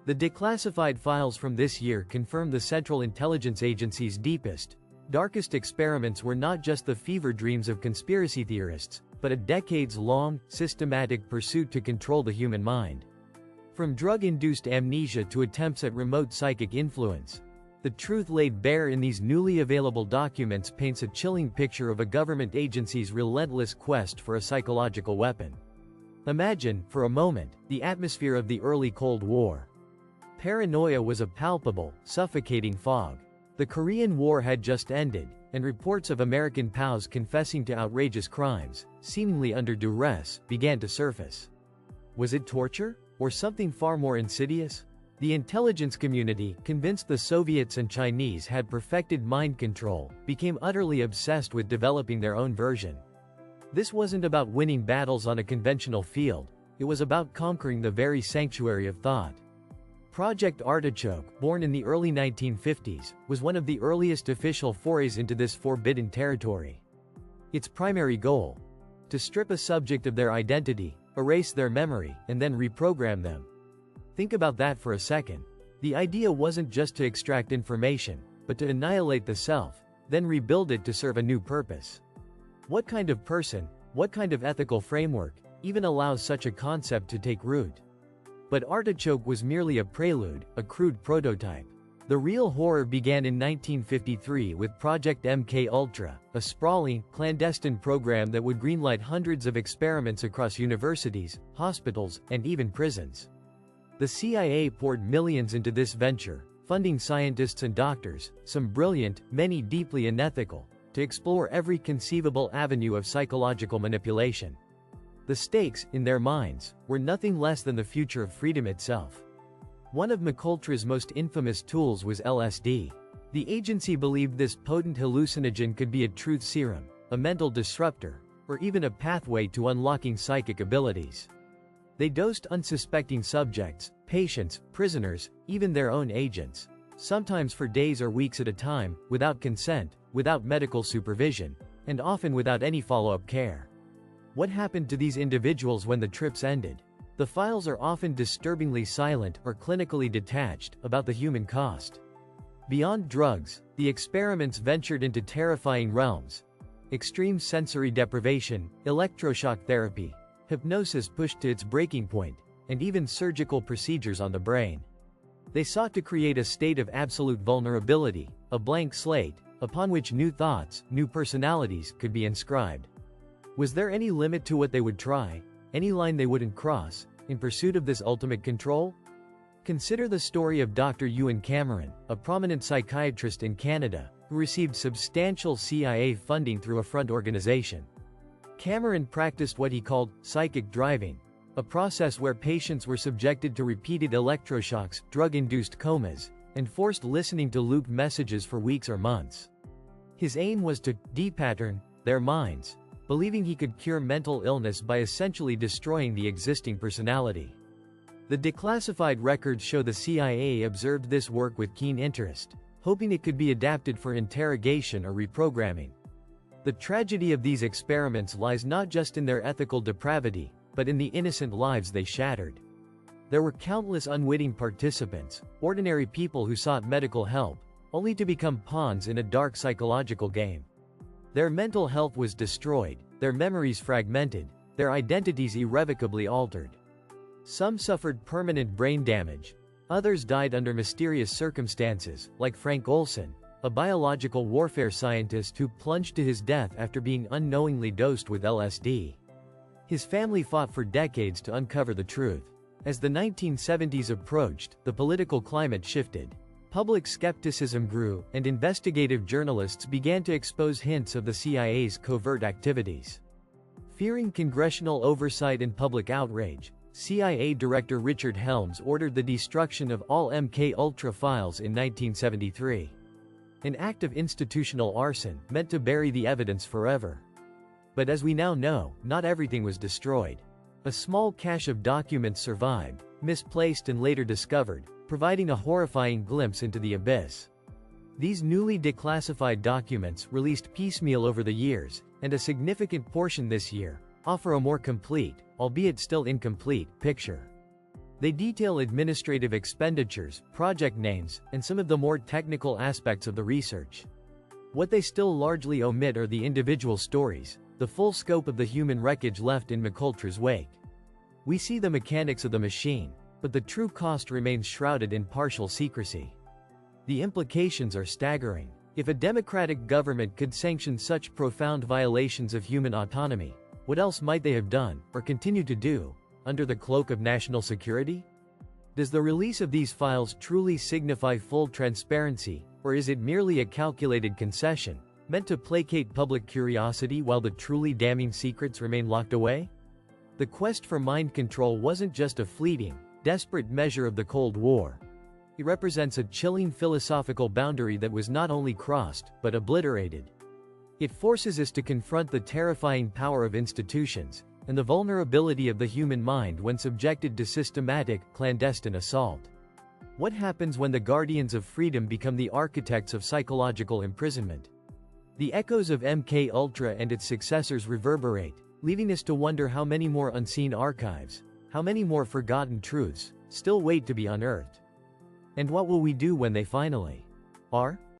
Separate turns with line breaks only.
The declassified files from this year confirm the Central Intelligence Agency's deepest, darkest experiments were not just the fever dreams of conspiracy theorists, but a decades-long, systematic pursuit to control the human mind. From drug-induced amnesia to attempts at remote psychic influence, the truth laid bare in these newly available documents paints a chilling picture of a government agency's relentless quest for a psychological weapon. Imagine, for a moment, the atmosphere of the early Cold War. Paranoia was a palpable, suffocating fog. The Korean War had just ended, and reports of American POWs confessing to outrageous crimes, seemingly under duress, began to surface. Was it torture? Or something far more insidious? The intelligence community, convinced the Soviets and Chinese had perfected mind control, became utterly obsessed with developing their own version. This wasn't about winning battles on a conventional field, it was about conquering the very sanctuary of thought. Project Artichoke, born in the early 1950s, was one of the earliest official forays into this forbidden territory. Its primary goal: to strip a subject of their identity, erase their memory, and then reprogram them. Think about that for a second. The idea wasn't just to extract information, but to annihilate the self, then rebuild it to serve a new purpose. What kind of person, what kind of ethical framework, even allows such a concept to take root? But Artichoke was merely a prelude, a crude prototype. The real horror began in 1953 with Project MKUltra, a sprawling, clandestine program that would greenlight hundreds of experiments across universities, hospitals, and even prisons. The CIA poured millions into this venture, funding scientists and doctors, some brilliant, many deeply unethical, to explore every conceivable avenue of psychological manipulation. The stakes, in their minds, were nothing less than the future of freedom itself. One of MKUltra's most infamous tools was LSD. The agency believed this potent hallucinogen could be a truth serum, a mental disruptor, or even a pathway to unlocking psychic abilities. They dosed unsuspecting subjects, patients, prisoners, even their own agents, sometimes for days or weeks at a time, without consent, without medical supervision, and often without any follow-up care. What happened to these individuals when the trips ended? The files are often disturbingly silent or clinically detached about the human cost. Beyond drugs, the experiments ventured into terrifying realms. Extreme sensory deprivation, electroshock therapy, hypnosis pushed to its breaking point, and even surgical procedures on the brain. They sought to create a state of absolute vulnerability, a blank slate, upon which new thoughts, new personalities could be inscribed. Was there any limit to what they would try, any line they wouldn't cross, in pursuit of this ultimate control? Consider the story of Dr. Ewan Cameron, a prominent psychiatrist in Canada, who received substantial CIA funding through a front organization. Cameron practiced what he called psychic driving, a process where patients were subjected to repeated electroshocks, drug-induced comas, and forced listening to looped messages for weeks or months. His aim was to depattern their minds, believing he could cure mental illness by essentially destroying the existing personality. The declassified records show the CIA observed this work with keen interest, hoping it could be adapted for interrogation or reprogramming. The tragedy of these experiments lies not just in their ethical depravity, but in the innocent lives they shattered. There were countless unwitting participants, ordinary people who sought medical help, only to become pawns in a dark psychological game. Their mental health was destroyed, their memories fragmented, their identities irrevocably altered. Some suffered permanent brain damage. Others died under mysterious circumstances, like Frank Olson, a biological warfare scientist who plunged to his death after being unknowingly dosed with LSD. His family fought for decades to uncover the truth. As the 1970s approached, the political climate shifted. Public skepticism grew, and investigative journalists began to expose hints of the CIA's covert activities. Fearing congressional oversight and public outrage, CIA Director Richard Helms ordered the destruction of all MKUltra files in 1973. An act of institutional arson meant to bury the evidence forever. But as we now know, not everything was destroyed. A small cache of documents survived, misplaced and later discovered, providing a horrifying glimpse into the abyss. These newly declassified documents, released piecemeal over the years, and a significant portion this year, offer a more complete, albeit still incomplete, picture. They detail administrative expenditures, project names, and some of the more technical aspects of the research. What they still largely omit are the individual stories, the full scope of the human wreckage left in MKUltra's wake. We see the mechanics of the machine, but the true cost remains shrouded in partial secrecy. The implications are staggering. If a democratic government could sanction such profound violations of human autonomy, what else might they have done, or continue to do, under the cloak of national security? Does the release of these files truly signify full transparency, or is it merely a calculated concession, meant to placate public curiosity while the truly damning secrets remain locked away? The quest for mind control wasn't just a fleeting, desperate measure of the Cold War. It represents a chilling philosophical boundary that was not only crossed, but obliterated. It forces us to confront the terrifying power of institutions, and the vulnerability of the human mind when subjected to systematic, clandestine assault. What happens when the guardians of freedom become the architects of psychological imprisonment? The echoes of MKUltra and its successors reverberate, leaving us to wonder how many more unseen archives, how many more forgotten truths, still wait to be unearthed. And what will we do when they finally are?